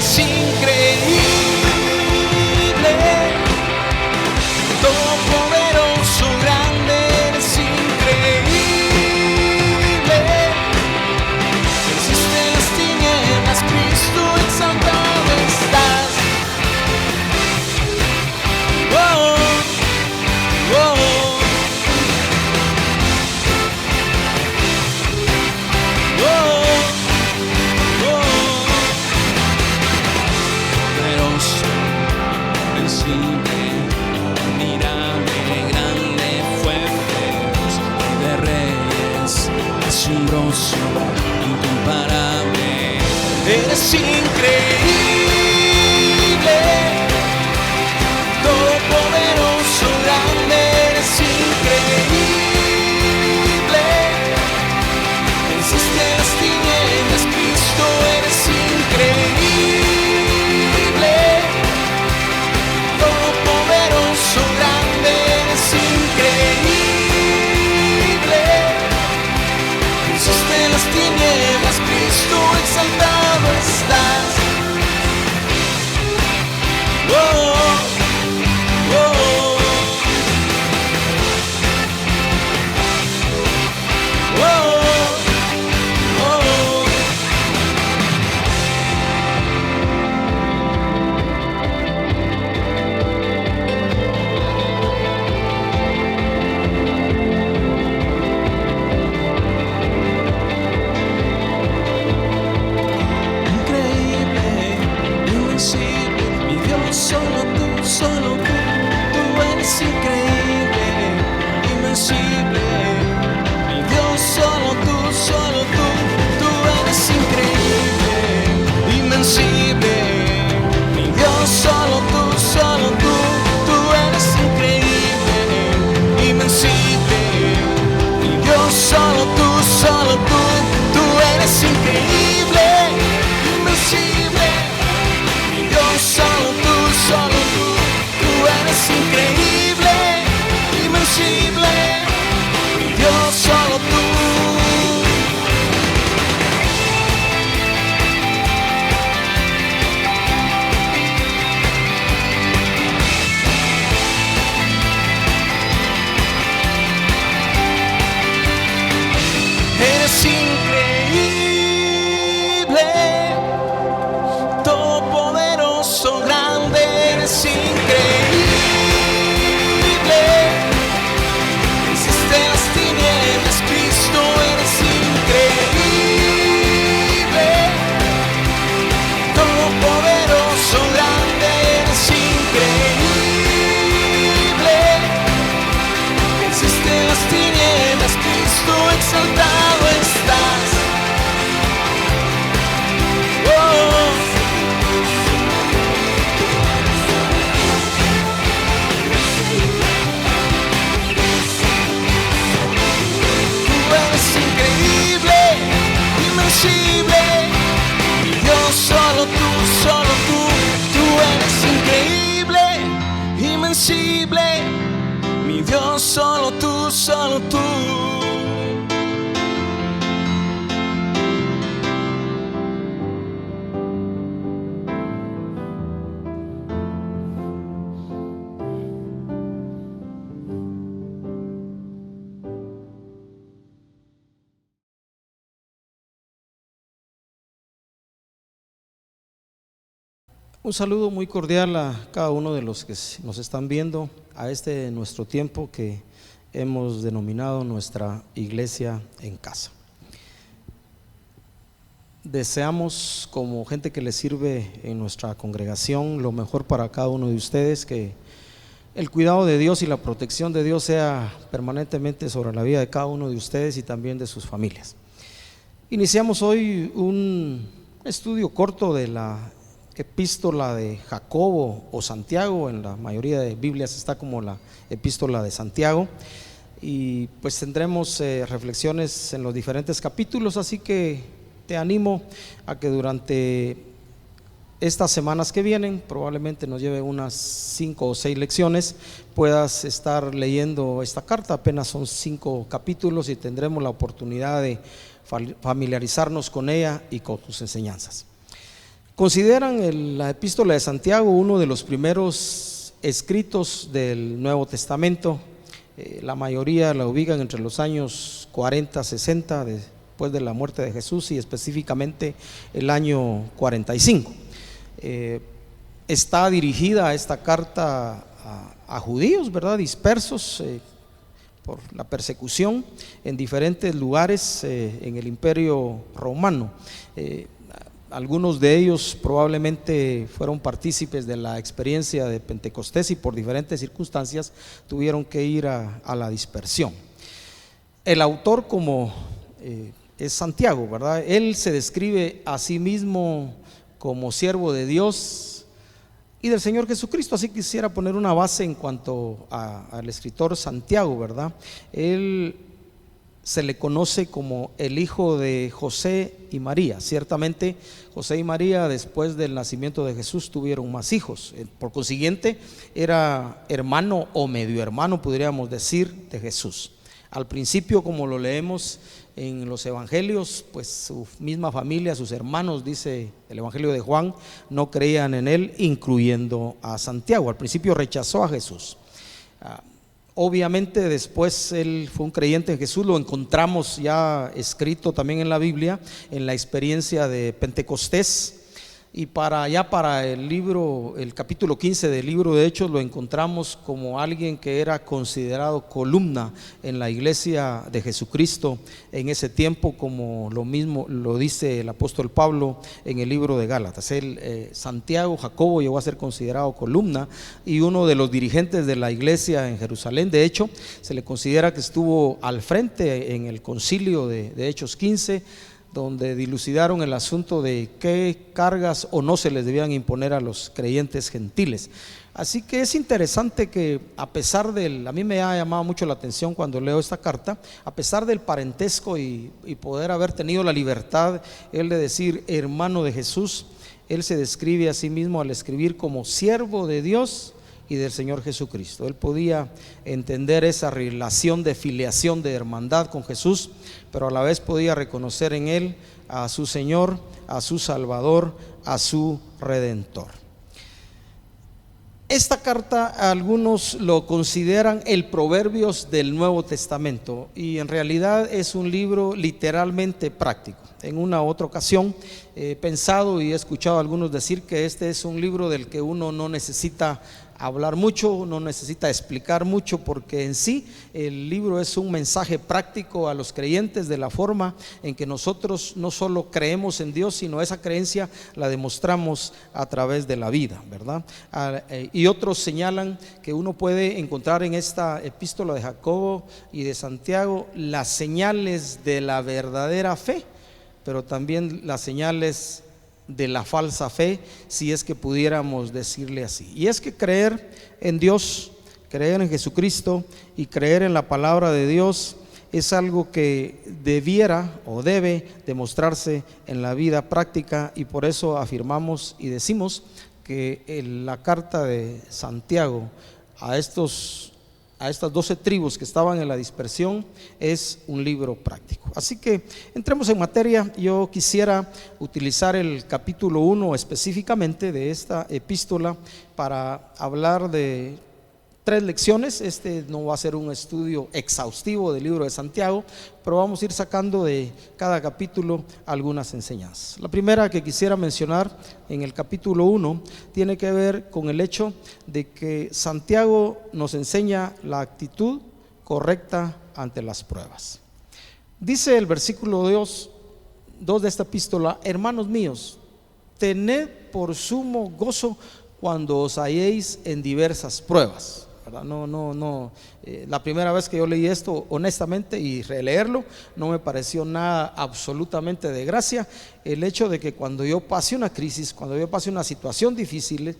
eres increíble, todopoderoso, grande, eres increíble. Venciste las tinieblas, Cristo, exaltado estás. Oh, oh, oh. Asombroso, incomparable, eres increíble, todopoderoso, grande, eres increíble. Venciste las tinieblas, Cristo, eres increíble, todopoderoso, grande, eres increíble. De las tinieblas, Cristo, exaltado estás. Oh, oh, oh. Oh, oh. Solo tú eres increíble, invencible. Mi Dios, solo tú eres increíble, invencible. Mi Dios, solo tú eres increíble, invencible. Mi Dios, solo tú eres increíble, invencible. Mi Dios, solo tú eres increíble, invencible. Mi Dios, solo tú. Eres increíble, todopoderoso, grande, eres increíble. Venciste las tinieblas, Cristo, eres increíble, todopoderoso, grande, eres increíble. Venciste las tinieblas, Cristo, exaltado estás. Mi Dios, solo tú eres increíble, invencible. Mi Dios, solo tú. Un saludo muy cordial a cada uno de los que nos están viendo a este nuestro tiempo que hemos denominado nuestra iglesia en casa. Deseamos, como gente que le sirve en nuestra congregación, lo mejor para cada uno de ustedes, que el cuidado de Dios y la protección de Dios sea permanentemente sobre la vida de cada uno de ustedes y también de sus familias. Iniciamos hoy un estudio corto de la epístola de Jacobo o Santiago. En la mayoría de Biblias está como la epístola de Santiago, y pues tendremos reflexiones en los diferentes capítulos, así que te animo a que durante estas semanas que vienen, probablemente nos lleve unas 5 o 6 lecciones, puedas estar leyendo esta carta. Apenas son 5 capítulos y tendremos la oportunidad de familiarizarnos con ella y con sus enseñanzas. Consideran la epístola de Santiago uno de los primeros escritos del Nuevo Testamento. La mayoría la ubican entre los años 40, 60 después de la muerte de Jesús, y específicamente el año 45. Está dirigida esta carta a judíos, ¿verdad?, dispersos por la persecución en diferentes lugares en el Imperio Romano. Algunos de ellos probablemente fueron partícipes de la experiencia de Pentecostés y por diferentes circunstancias tuvieron que ir a la dispersión. El autor, como es Santiago, ¿verdad?, él se describe a sí mismo como siervo de Dios y del Señor Jesucristo. Así quisiera poner una base en cuanto al escritor Santiago, ¿verdad? Él se le conoce como el hijo de José y María. Ciertamente José y María, después del nacimiento de Jesús, tuvieron más hijos. Por consiguiente era hermano o medio hermano, podríamos decir, de Jesús. Al principio, como lo leemos en los evangelios, pues su misma familia, sus hermanos, dice el evangelio de Juan, no creían en él, incluyendo a Santiago. Al principio rechazó a Jesús. Obviamente después él fue un creyente en Jesús. Lo encontramos ya escrito también en la Biblia, en la experiencia de Pentecostés. Y para el capítulo 15 del libro de Hechos, lo encontramos como alguien que era considerado columna en la iglesia de Jesucristo en ese tiempo, como lo mismo lo dice el apóstol Pablo en el libro de Gálatas. Santiago, Jacobo, llegó a ser considerado columna y uno de los dirigentes de la iglesia en Jerusalén. De hecho, se le considera que estuvo al frente en el concilio de Hechos 15, donde dilucidaron el asunto de qué cargas o no se les debían imponer a los creyentes gentiles. Así que es interesante que a mí me ha llamado mucho la atención cuando leo esta carta, a pesar del parentesco y poder haber tenido la libertad él de decir hermano de Jesús, él se describe a sí mismo al escribir como siervo de Dios y del Señor Jesucristo. Él podía entender esa relación de filiación, de hermandad con Jesús, pero a la vez podía reconocer en él a su Señor, a su Salvador, a su Redentor. Esta carta algunos lo consideran el Proverbios del Nuevo Testamento, y en realidad es un libro literalmente práctico. En una u otra ocasión he pensado y he escuchado a algunos decir que este es un libro del que uno no necesita hablar mucho, no necesita explicar mucho, porque en sí el libro es un mensaje práctico a los creyentes de la forma en que nosotros no solo creemos en Dios, sino esa creencia la demostramos a través de la vida, ¿verdad? Y otros señalan que uno puede encontrar en esta epístola de Jacobo y de Santiago las señales de la verdadera fe, pero también las señales de la falsa fe, si es que pudiéramos decirle así. Y es que creer en Dios, creer en Jesucristo y creer en la palabra de Dios es algo que debiera o debe demostrarse en la vida práctica, y por eso afirmamos y decimos que la carta de Santiago a estas 12 tribus que estaban en la dispersión es un libro práctico. Así que entremos en materia. Yo quisiera utilizar el capítulo 1 específicamente de esta epístola para hablar de 3 lecciones. Este no va a ser un estudio exhaustivo del libro de Santiago, pero vamos a ir sacando de cada capítulo algunas enseñanzas. La primera que quisiera mencionar en el capítulo 1 tiene que ver con el hecho de que Santiago nos enseña la actitud correcta ante las pruebas. Dice el versículo 2 de esta epístola: hermanos míos, tened por sumo gozo cuando os halléis en diversas pruebas. La primera vez que yo leí esto, honestamente, y releerlo, no me pareció nada absolutamente de gracia el hecho de que cuando yo pase una crisis, cuando yo pase una situación difícil,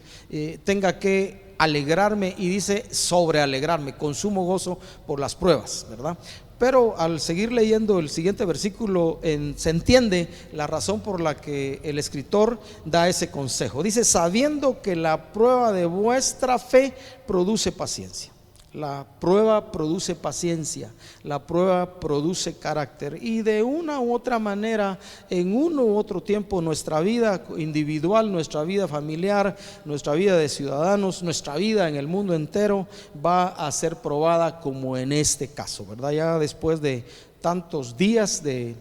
tenga que alegrarme, y dice sobrealegrarme, con sumo gozo por las pruebas, ¿verdad? Pero al seguir leyendo el siguiente versículo, se entiende la razón por la que el escritor da ese consejo. Dice: sabiendo que la prueba de vuestra fe produce paciencia. La prueba produce paciencia, la prueba produce carácter, y de una u otra manera, en uno u otro tiempo, nuestra vida individual, nuestra vida familiar, nuestra vida de ciudadanos, nuestra vida en el mundo entero va a ser probada, como en este caso, ¿verdad? Ya después de tantos días, de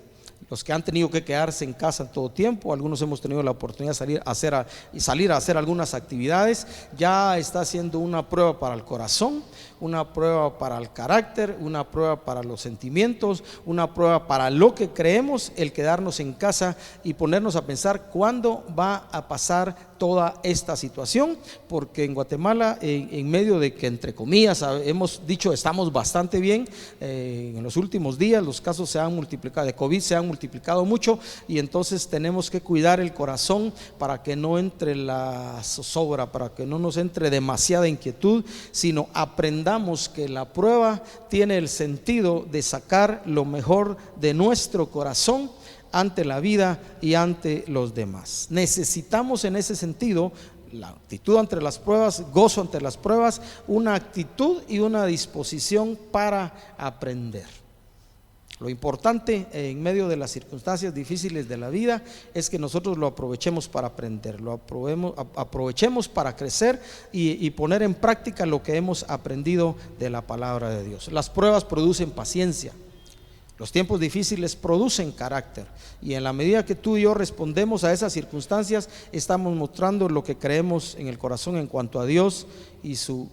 los que han tenido que quedarse en casa todo tiempo, algunos hemos tenido la oportunidad de salir a hacer algunas actividades, ya está siendo una prueba para el corazón, una prueba para el carácter, una prueba para los sentimientos, una prueba para lo que creemos, el quedarnos en casa y ponernos a pensar cuándo va a pasar toda esta situación, porque en Guatemala, en medio de que, entre comillas, hemos dicho estamos bastante bien, en los últimos días los casos se han multiplicado, de COVID se han multiplicado mucho, y entonces tenemos que cuidar el corazón para que no entre la zozobra, para que no nos entre demasiada inquietud, sino aprendamos que la prueba tiene el sentido de sacar lo mejor de nuestro corazón ante la vida y ante los demás. Necesitamos en ese sentido la actitud ante las pruebas, gozo ante las pruebas, una actitud y una disposición para aprender. Lo importante en medio de las circunstancias difíciles de la vida es que nosotros lo aprovechemos para aprender, lo aprovechemos para crecer y poner en práctica lo que hemos aprendido de la palabra de Dios. Las pruebas producen paciencia, los tiempos difíciles producen carácter, y en la medida que tú y yo respondemos a esas circunstancias, estamos mostrando lo que creemos en el corazón en cuanto a Dios y su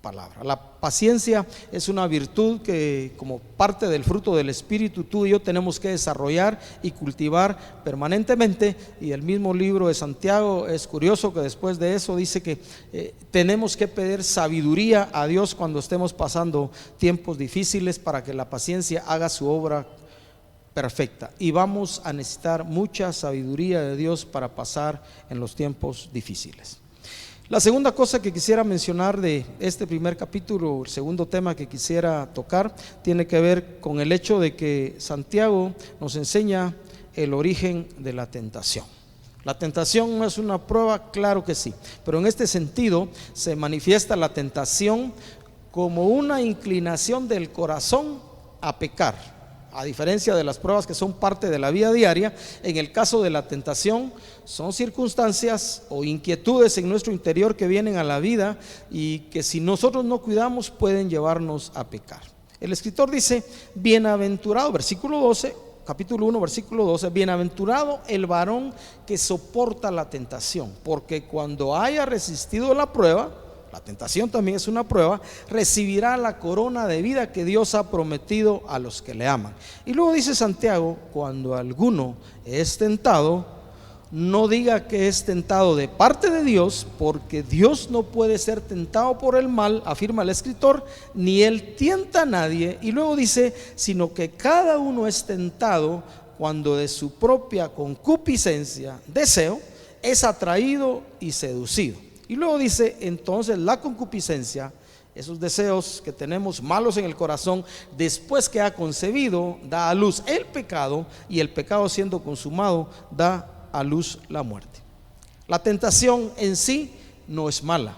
palabra. La paciencia es una virtud que, como parte del fruto del Espíritu, tú y yo tenemos que desarrollar y cultivar permanentemente. Y el mismo libro de Santiago, es curioso que después de eso dice que tenemos que pedir sabiduría a Dios cuando estemos pasando tiempos difíciles, para que la paciencia haga su obra perfecta, y vamos a necesitar mucha sabiduría de Dios para pasar en los tiempos difíciles. La segunda cosa que quisiera mencionar de este primer capítulo, el segundo tema que quisiera tocar, tiene que ver con el hecho de que Santiago nos enseña el origen de la tentación. La tentación no es una prueba, claro que sí, pero en este sentido se manifiesta la tentación como una inclinación del corazón a pecar. A diferencia de las pruebas que son parte de la vida diaria, en el caso de la tentación son circunstancias o inquietudes en nuestro interior que vienen a la vida y que, si nosotros no cuidamos, pueden llevarnos a pecar. El escritor dice: bienaventurado, versículo 12, capítulo 1, versículo 12, bienaventurado el varón que soporta la tentación, porque cuando haya resistido la prueba, la tentación también es una prueba, recibirá la corona de vida que Dios ha prometido a los que le aman. Y luego dice Santiago: cuando alguno es tentado, no diga que es tentado de parte de Dios, porque Dios no puede ser tentado por el mal, afirma el escritor, ni él tienta a nadie. Y luego dice: sino que cada uno es tentado cuando de su propia concupiscencia, deseo, es atraído y seducido. Y luego dice: entonces la concupiscencia, esos deseos que tenemos malos en el corazón, después que ha concebido, da a luz el pecado, y el pecado, siendo consumado, da a luz la muerte. La tentación en sí no es mala.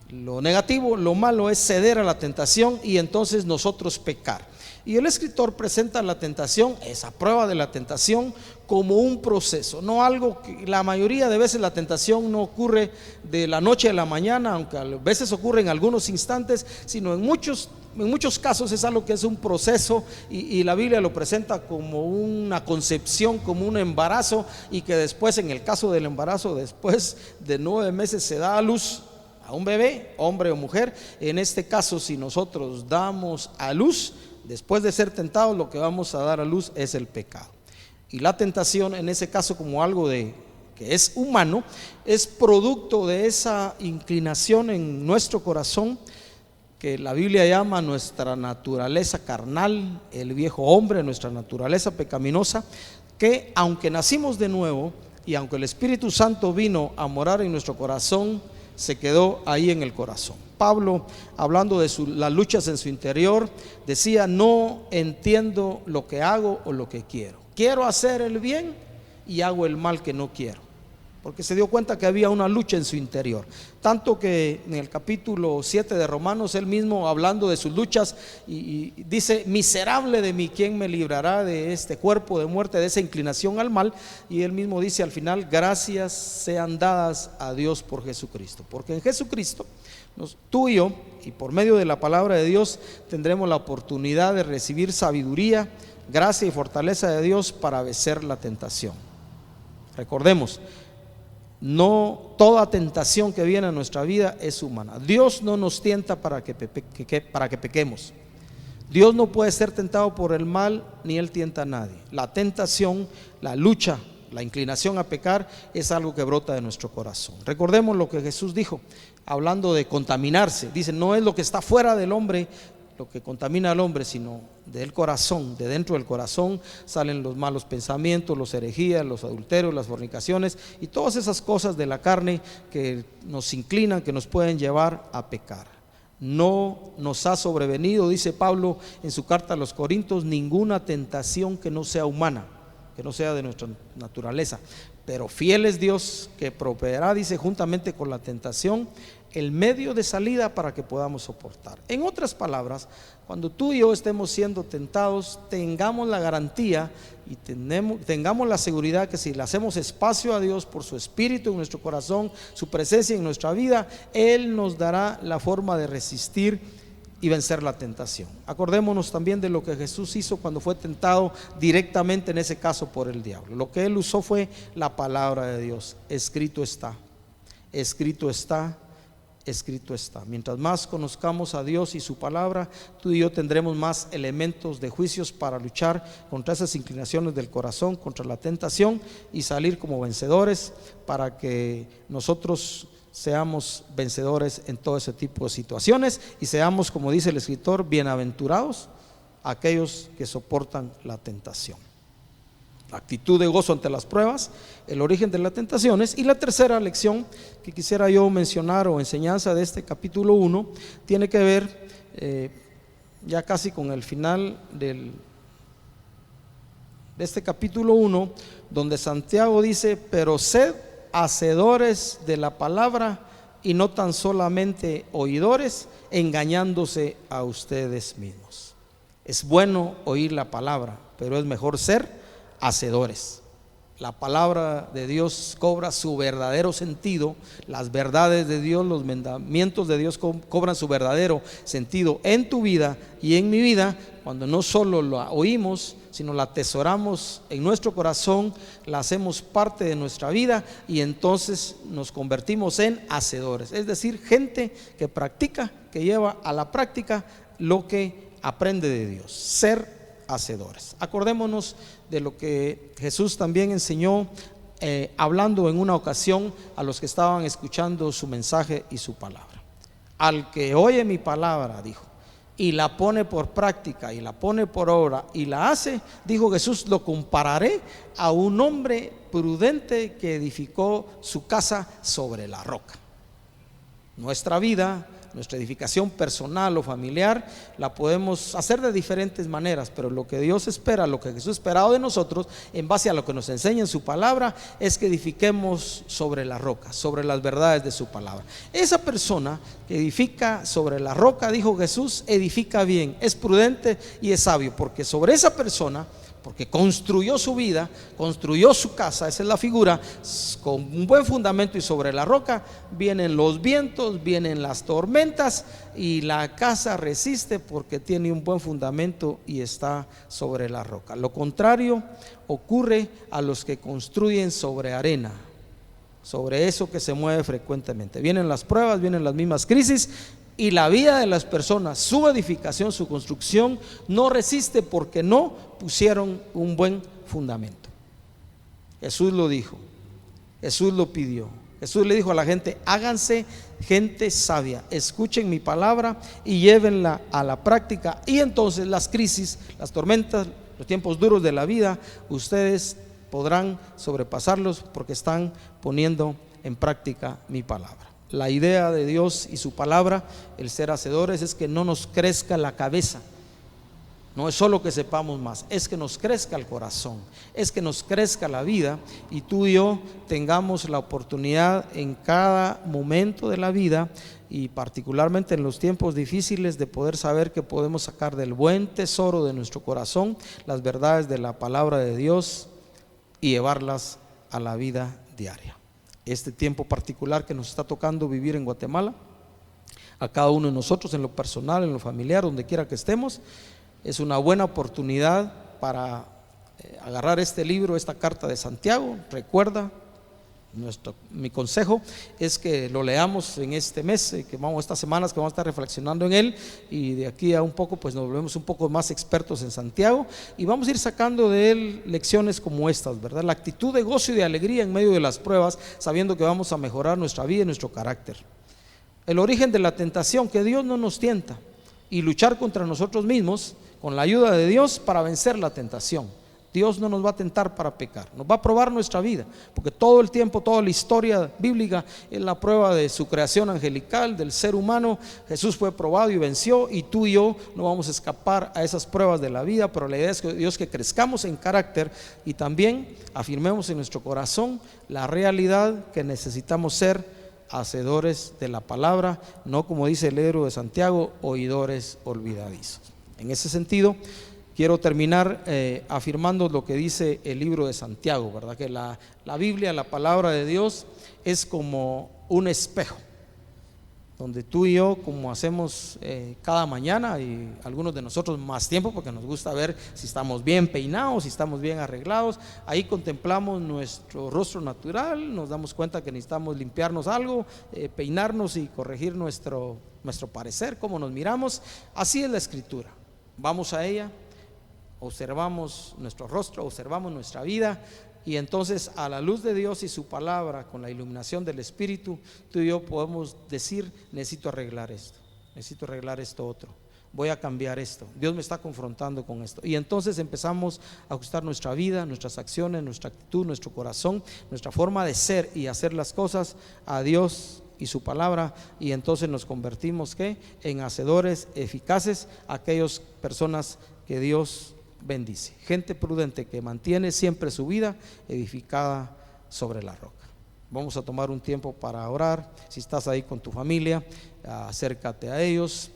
Lo negativo, lo malo es ceder a la tentación y entonces nosotros pecar. Y el escritor presenta la tentación, esa prueba de la tentación, como un proceso, no algo que la mayoría de veces la tentación no ocurre de la noche a la mañana, aunque a veces ocurre en algunos instantes, sino en muchos casos es algo que es un proceso, y la Biblia lo presenta como una concepción, como un embarazo, y que después, en el caso del embarazo, después de 9 meses se da a luz a un bebé, hombre o mujer. En este caso, si nosotros damos a luz, después de ser tentados, lo que vamos a dar a luz es el pecado. Y la tentación, en ese caso, como algo que es humano, es producto de esa inclinación en nuestro corazón que la Biblia llama nuestra naturaleza carnal, el viejo hombre, nuestra naturaleza pecaminosa, que aunque nacimos de nuevo y aunque el Espíritu Santo vino a morar en nuestro corazón, se quedó ahí en el corazón. Pablo, hablando de las luchas en su interior, decía: no entiendo lo que hago o lo que quiero. Quiero hacer el bien y hago el mal que no quiero. porque se dio cuenta que había una lucha en su interior. Tanto que en el capítulo 7 de Romanos, él mismo hablando de sus luchas, y dice: miserable de mí, ¿quién me librará de este cuerpo de muerte, de esa inclinación al mal? Y él mismo dice al final: gracias sean dadas a Dios por Jesucristo, porque en Jesucristo tú y yo, y por medio de la palabra de Dios, tendremos la oportunidad de recibir sabiduría, gracia y fortaleza de Dios para vencer la tentación. Recordemos, no toda tentación que viene a nuestra vida es humana. Dios no nos tienta para que pequemos. Dios no puede ser tentado por el mal, ni Él tienta a nadie. La tentación, la lucha, la inclinación a pecar es algo que brota de nuestro corazón. Recordemos lo que Jesús dijo, hablando de contaminarse. Dice: no es lo que está fuera del hombre lo que contamina al hombre, sino del corazón. De dentro del corazón salen los malos pensamientos, los herejías, los adulterios, las fornicaciones y todas esas cosas de la carne que nos inclinan, que nos pueden llevar a pecar. No nos ha sobrevenido, dice Pablo en su carta a los Corintios, ninguna tentación que no sea humana, que no sea de nuestra naturaleza, pero fiel es Dios, que proveerá, dice, juntamente con la tentación, el medio de salida para que podamos soportar. En otras palabras, cuando tú y yo estemos siendo tentados, tengamos la garantía y tengamos la seguridad que si le hacemos espacio a Dios por su Espíritu en nuestro corazón, su presencia en nuestra vida, Él nos dará la forma de resistir y vencer la tentación. Acordémonos también de lo que Jesús hizo cuando fue tentado directamente, en ese caso, por el diablo. Lo que Él usó fue la palabra de Dios. Escrito está, escrito está, escrito está. Mientras más conozcamos a Dios y su palabra, tú y yo tendremos más elementos de juicios para luchar contra esas inclinaciones del corazón, contra la tentación, y salir como vencedores, para que nosotros seamos vencedores en todo ese tipo de situaciones y seamos, como dice el escritor, bienaventurados aquellos que soportan la tentación. La actitud de gozo ante las pruebas, el origen de las tentaciones. Y la tercera lección que quisiera yo mencionar, o enseñanza de este capítulo 1, tiene que ver ya casi con el final de este capítulo 1, donde Santiago dice: pero sed hacedores de la palabra y no tan solamente oidores, engañándose a ustedes mismos. Es bueno oír la palabra, pero es mejor ser hacedores. La palabra de Dios cobra su verdadero sentido, las verdades de Dios, los mandamientos de Dios cobran su verdadero sentido en tu vida y en mi vida cuando no solo la oímos, sino la atesoramos en nuestro corazón, la hacemos parte de nuestra vida, y entonces nos convertimos en hacedores, es decir, gente que practica, que lleva a la práctica lo que aprende de Dios. Ser hacedores. Acordémonos de lo que Jesús también enseñó, hablando en una ocasión a los que estaban escuchando su mensaje y su palabra. Al que oye mi palabra, dijo, y la pone por práctica, y la pone por obra, y la hace, dijo Jesús, lo compararé a un hombre prudente que edificó su casa sobre la roca. Nuestra vida, nuestra edificación personal o familiar, la podemos hacer de diferentes maneras, pero lo que Dios espera, lo que Jesús esperado de nosotros, en base a lo que nos enseña en su palabra, es que edifiquemos sobre la roca, sobre las verdades de su palabra. Esa persona que edifica sobre la roca, dijo Jesús, edifica bien, es prudente y es sabio, porque sobre esa persona, porque construyó su vida, construyó su casa, esa es la figura, con un buen fundamento, y sobre la roca vienen los vientos, vienen las tormentas, y la casa resiste porque tiene un buen fundamento y está sobre la roca. Lo contrario ocurre a los que construyen sobre arena, sobre eso que se mueve frecuentemente. Vienen las pruebas, vienen las mismas crisis, y la vida de las personas, su edificación, su construcción, no resiste porque no pusieron un buen fundamento. Jesús lo dijo, Jesús lo pidió. Jesús le dijo a la gente: háganse gente sabia, escuchen mi palabra y llévenla a la práctica, y entonces las crisis, las tormentas, los tiempos duros de la vida, ustedes podrán sobrepasarlos porque están poniendo en práctica mi palabra. La idea de Dios y su palabra, el ser hacedores, es que no nos crezca la cabeza, No es solo que sepamos más, es que nos crezca el corazón, es que nos crezca la vida y tú y yo tengamos la oportunidad en cada momento de la vida y particularmente en los tiempos difíciles de poder saber que podemos sacar del buen tesoro de nuestro corazón las verdades de la palabra de Dios y llevarlas a la vida diaria. Este tiempo particular que nos está tocando vivir en Guatemala, a cada uno de nosotros en lo personal, en lo familiar, donde quiera que estemos, es una buena oportunidad para agarrar este libro, esta carta de Santiago. Recuerda, mi consejo es que lo leamos en este mes, estas semanas que vamos a estar reflexionando en él, y de aquí a un poco pues nos volvemos un poco más expertos en Santiago y vamos a ir sacando de él lecciones como estas, ¿verdad? La actitud de gozo y de alegría en medio de las pruebas, sabiendo que vamos a mejorar nuestra vida y nuestro carácter. El origen de la tentación, que Dios no nos tienta, y luchar contra nosotros mismos con la ayuda de Dios para vencer la tentación. Dios no nos va a tentar para pecar, nos va a probar nuestra vida, porque todo el tiempo, toda la historia bíblica es la prueba de su creación angelical, del ser humano. Jesús fue probado y venció, y tú y yo no vamos a escapar a esas pruebas de la vida, pero la idea es que Dios, que crezcamos en carácter y también afirmemos en nuestro corazón la realidad que necesitamos ser hacedores de la palabra, no como dice el libro de Santiago, oidores olvidadizos. En ese sentido, quiero terminar afirmando lo que dice el libro de Santiago, ¿verdad? Que la Biblia, la palabra de Dios, es como un espejo, donde tú y yo, como hacemos cada mañana, y algunos de nosotros más tiempo, porque nos gusta ver si estamos bien peinados, si estamos bien arreglados, ahí contemplamos nuestro rostro natural, nos damos cuenta que necesitamos limpiarnos algo, peinarnos y corregir nuestro parecer, cómo nos miramos. Así es la Escritura. Vamos a ella, observamos nuestro rostro, observamos nuestra vida, y entonces a la luz de Dios y su palabra, con la iluminación del Espíritu, tú y yo podemos decir: necesito arreglar esto otro, voy a cambiar esto, Dios me está confrontando con esto. Y entonces empezamos a ajustar nuestra vida, nuestras acciones, nuestra actitud, nuestro corazón, nuestra forma de ser y hacer las cosas a Dios y su palabra, y entonces nos convertimos en hacedores eficaces, aquellas personas que Dios bendice, gente prudente que mantiene siempre su vida edificada sobre la roca. Vamos a tomar un tiempo para orar. Si estás ahí con tu familia, acércate a ellos.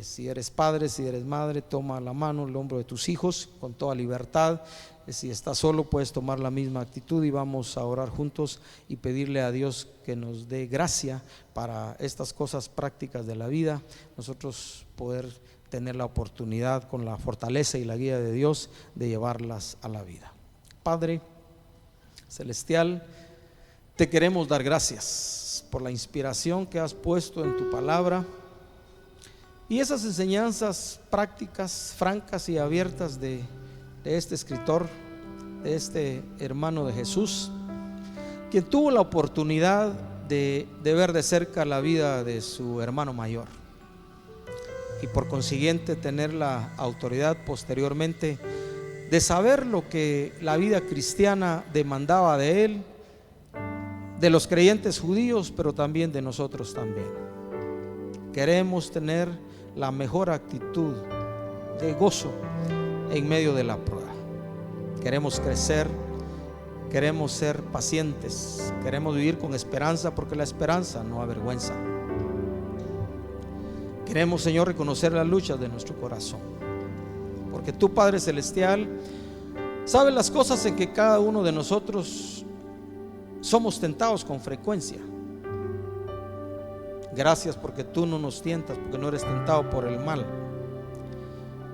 Si eres padre, si eres madre, toma la mano, el hombro de tus hijos con toda libertad. Si estás solo, puedes tomar la misma actitud, y vamos a orar juntos y pedirle a Dios que nos dé gracia para estas cosas prácticas de la vida, nosotros poder tener la oportunidad, con la fortaleza y la guía de Dios, de llevarlas a la vida. Padre celestial, te queremos dar gracias por la inspiración que has puesto en tu palabra y esas enseñanzas prácticas, francas y abiertas de este escritor, de este hermano de Jesús, quien tuvo la oportunidad de ver de cerca la vida de su hermano mayor, y por consiguiente tener la autoridad posteriormente de saber lo que la vida cristiana demandaba de él, de los creyentes judíos, pero también de nosotros también. Queremos tener la mejor actitud de gozo en medio de la prueba. Queremos crecer, queremos ser pacientes, queremos vivir con esperanza, porque la esperanza no avergüenza. Queremos, Señor, reconocer las luchas de nuestro corazón, porque tú, Padre Celestial, sabes las cosas en que cada uno de nosotros somos tentados con frecuencia. Gracias porque tú no nos tientas, porque no eres tentado por el mal.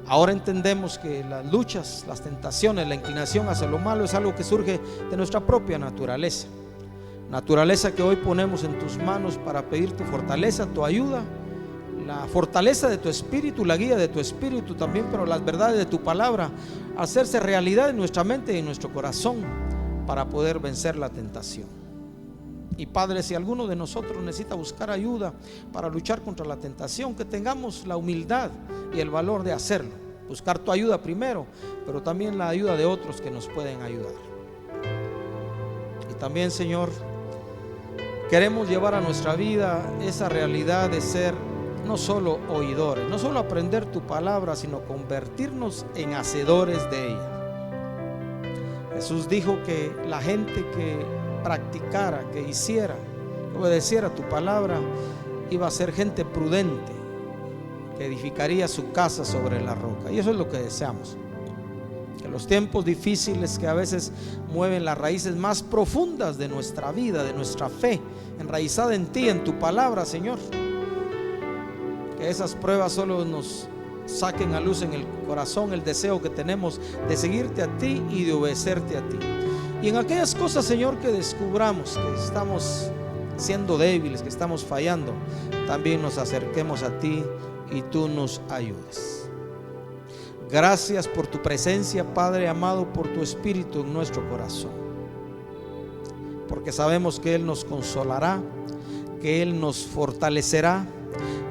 Ahora entendemos que las luchas, las tentaciones, la inclinación hacia lo malo es algo que surge de nuestra propia naturaleza que hoy ponemos en tus manos para pedir tu fortaleza, tu ayuda, la fortaleza de tu espíritu, la guía de tu espíritu también, pero las verdades de tu palabra hacerse realidad en nuestra mente y en nuestro corazón para poder vencer la tentación. Y Padre, si alguno de nosotros necesita buscar ayuda para luchar contra la tentación, que tengamos la humildad y el valor de hacerlo, buscar tu ayuda primero, pero también la ayuda de otros que nos pueden ayudar. Y también, Señor, queremos llevar a nuestra vida esa realidad de ser no solo oidores, no solo aprender tu palabra, sino convertirnos en hacedores de ella. Jesús dijo que la gente que practicara, que hiciera, que obedeciera tu palabra, iba a ser gente prudente, que edificaría su casa sobre la roca. Y eso es lo que deseamos. Que los tiempos difíciles que a veces mueven las raíces más profundas de nuestra vida, de nuestra fe, enraizada en ti, en tu palabra, Señor, que esas pruebas solo nos saquen a luz en el corazón el deseo que tenemos de seguirte a ti y de obedecerte a ti. Y en aquellas cosas, Señor, que descubramos que estamos siendo débiles, que estamos fallando, también nos acerquemos a ti y tú nos ayudes. Gracias por tu presencia, Padre amado, por tu Espíritu en nuestro corazón, porque sabemos que Él nos consolará, que Él nos fortalecerá,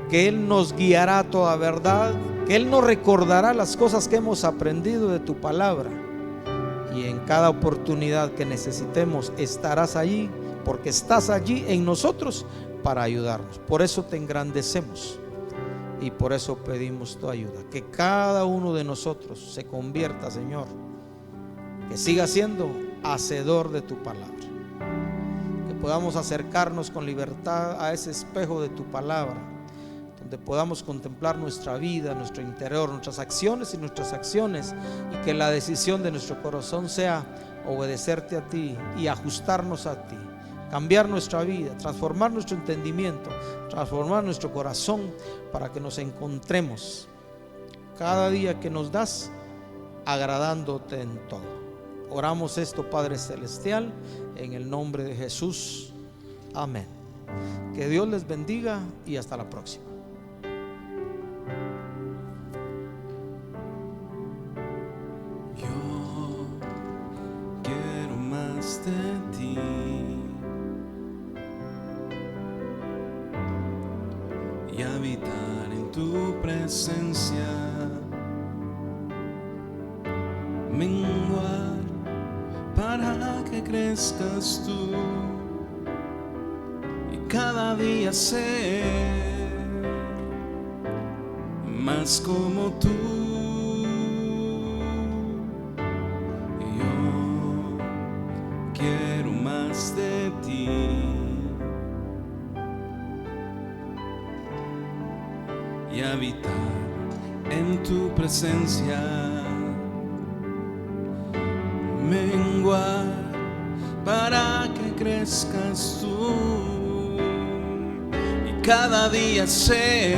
que Él nos guiará a toda verdad, que Él nos recordará las cosas que hemos aprendido de tu palabra, y en cada oportunidad que necesitemos estarás allí, porque estás allí en nosotros para ayudarnos. Por eso te engrandecemos y por eso pedimos tu ayuda, que cada uno de nosotros se convierta, Señor, que siga siendo hacedor de tu palabra, que podamos acercarnos con libertad a ese espejo de tu palabra, donde podamos contemplar nuestra vida, nuestro interior, nuestras acciones y nuestras acciones, y que la decisión de nuestro corazón sea obedecerte a ti y ajustarnos a ti, cambiar nuestra vida, transformar nuestro entendimiento, transformar nuestro corazón, para que nos encontremos cada día que nos das agradándote en todo. Oramos esto, Padre Celestial, en el nombre de Jesús. Amén. Que Dios les bendiga y hasta la próxima. De ti, y habitar en tu presencia, menguar para que crezcas tú y cada día ser más como tú. Quiero más de ti, y habitar en tu presencia, menguar para que crezcas tú y cada día ser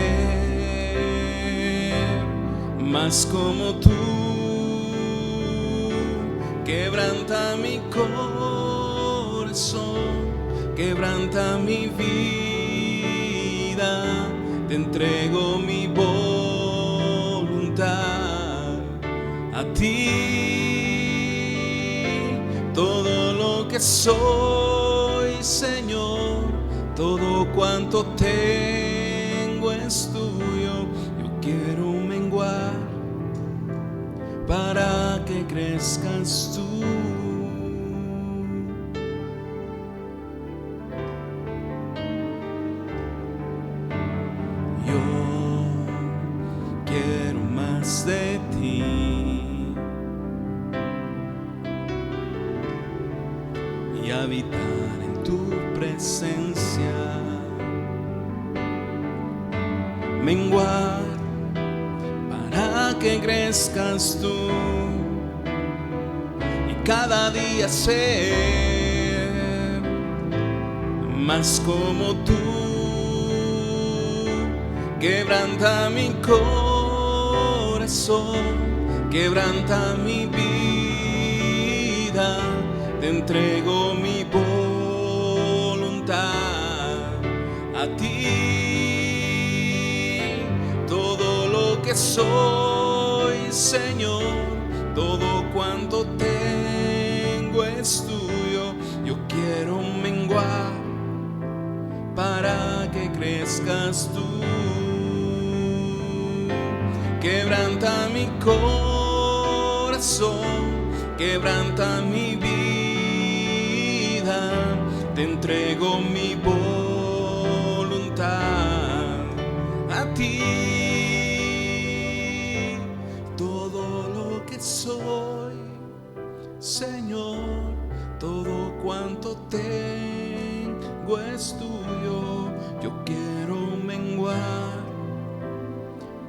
más como tú. Quebranta mi corazón, quebranta mi vida, te entrego mi voluntad a ti. Todo lo que soy, Señor, todo cuanto tengo es tuyo. Yo quiero menguar para que crezcas tú. Yo quiero más de ti y habitar en tu presencia, menguar para que crezcas tú y cada día ser más como tú. Quebranta mi corazón, quebranta mi vida, te entrego mi voluntad a ti. Todo lo que soy, Señor, todo cuanto tengo es tuyo. Yo quiero menguar para que crezcas tú. Quebranta mi corazón, quebranta mi vida, te entrego mi voluntad a yugo es tuyo. Yo quiero menguar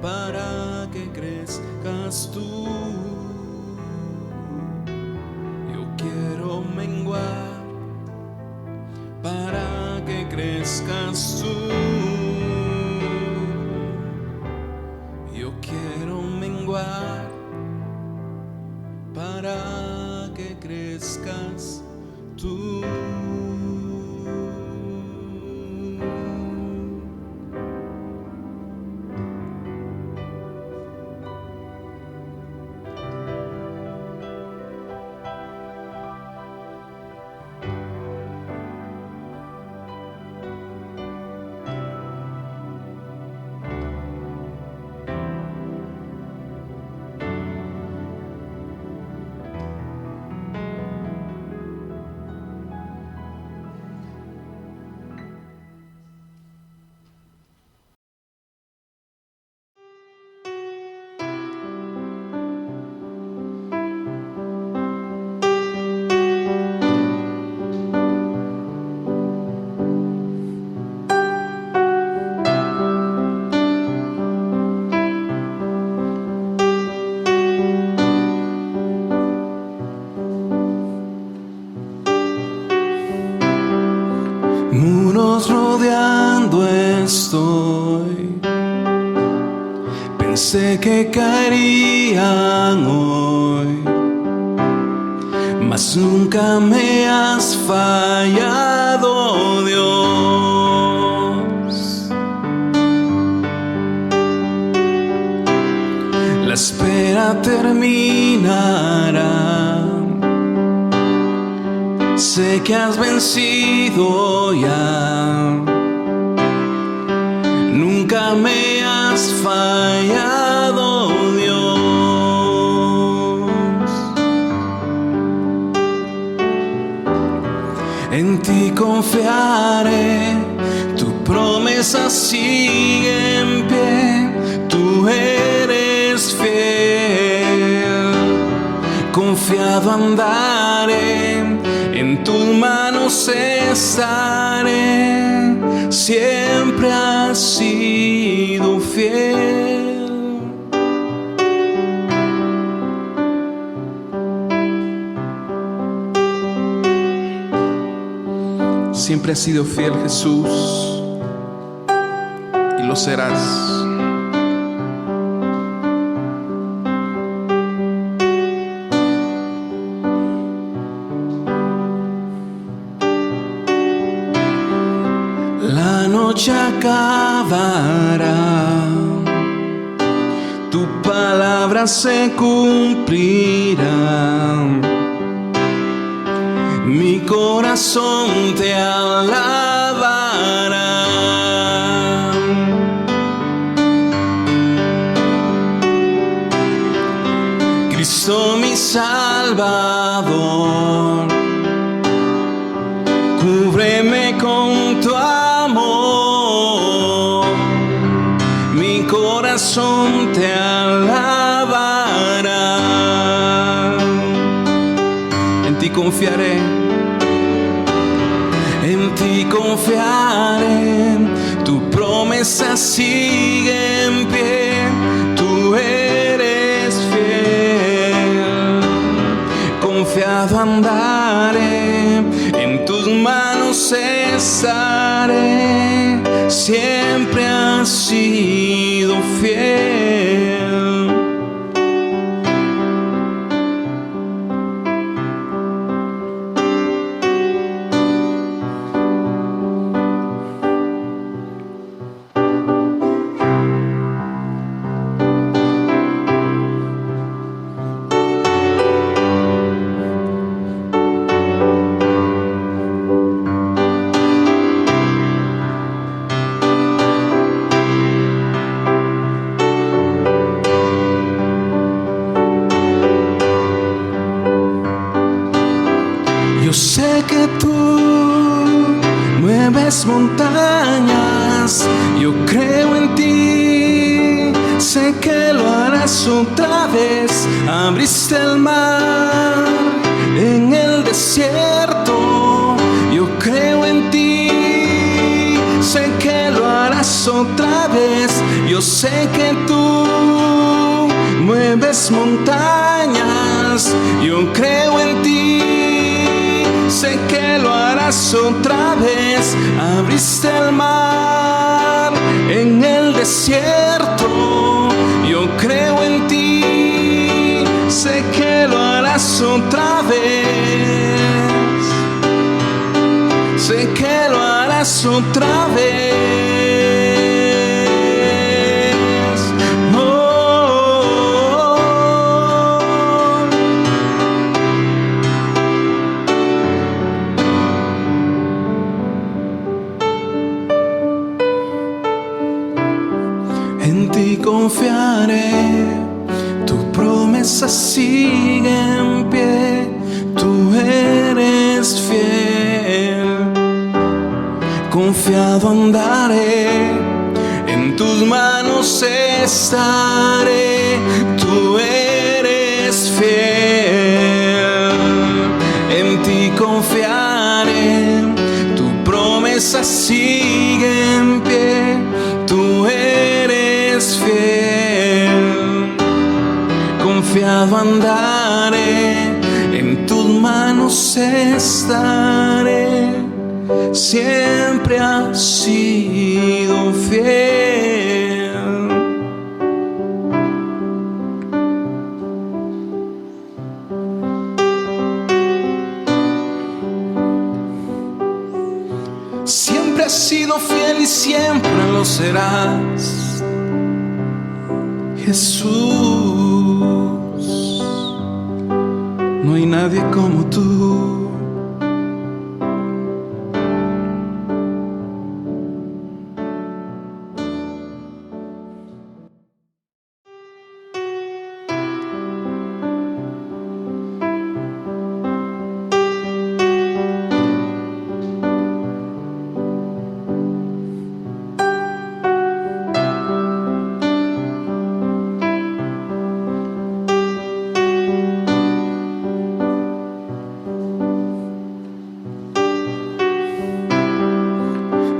para que crezcas tú. Yo quiero menguar para que crezcas tú. Yo quiero menguar para que crezcas tú. Muros rodeando estoy, pensé que caerían hoy, mas nunca me has fallado, Dios. La espera terminará. Sé que has vencido ya, nunca me has fallado, Dios. En ti confiaré, tu promesa sigue en pie, tú eres fiel, confiado andaré. En tus manos estaré, siempre has sido fiel. Siempre has sido fiel, Jesús, y lo serás. La noche acabará, tu palabra se cumplirá, mi corazón te alabará. Cristo mi Salvador, cúbreme con tu amor, mi corazón te alabará. En ti confiaré, en ti confiaré, tu promesa sigue en pie, tú eres fiel, confiado andaré, en tus manos estaré, siempre has sido fiel. Yo sé que tú mueves montañas, yo creo en ti, sé que lo harás otra vez. Abriste el mar en el desierto, yo creo en ti, harás otra vez. Yo sé que tú mueves montañas, yo creo en ti. Sé que lo harás otra vez. Abriste el mar en el desierto, yo creo en ti. Sé que lo harás otra vez. Sé que lo harás otra vez. En ti confiaré, tu promesa sigue en pie, tú eres fiel. Confiado andaré, en tus manos estaré, tú eres fiel. En ti confiaré, tu promesa sigue en pie, tú eres fiel. Confiado andaré, en tus manos estaré, siempre has sido fiel. Siempre has sido fiel y siempre lo serás, Jesús. No hay nadie como tú.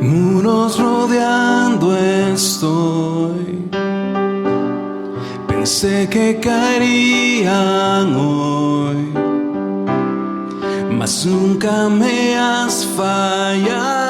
Muros rodeando estoy, pensé que caerían hoy, mas nunca me has fallado.